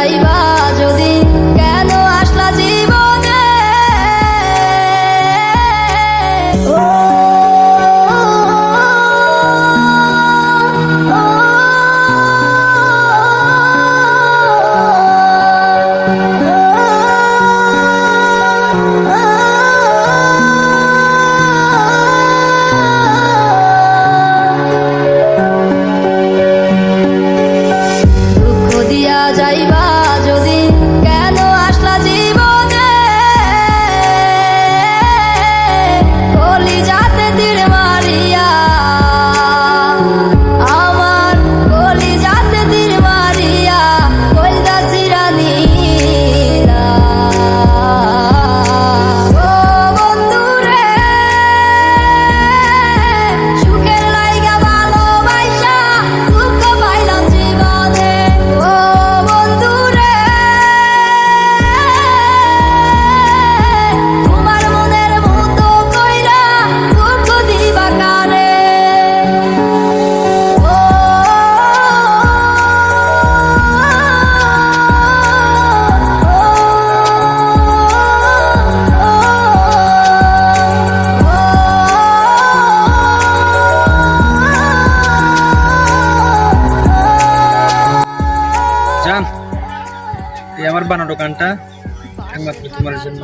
যাইবা যদি কেন আসলা জীবনে ও যাইবা যদি কেন আসলা জীবনে কলিজাতে তীর মারিয়া আমার কলিজাতে তীর মারিয়া কইরা চিরানিলা ও বন্ধুরে সুখের লাইগা ভালোবাসা দুঃখ পাইলাম জীবনে ও জান এই আমার বানানো গানটা একমাত্র তোমার জন্য।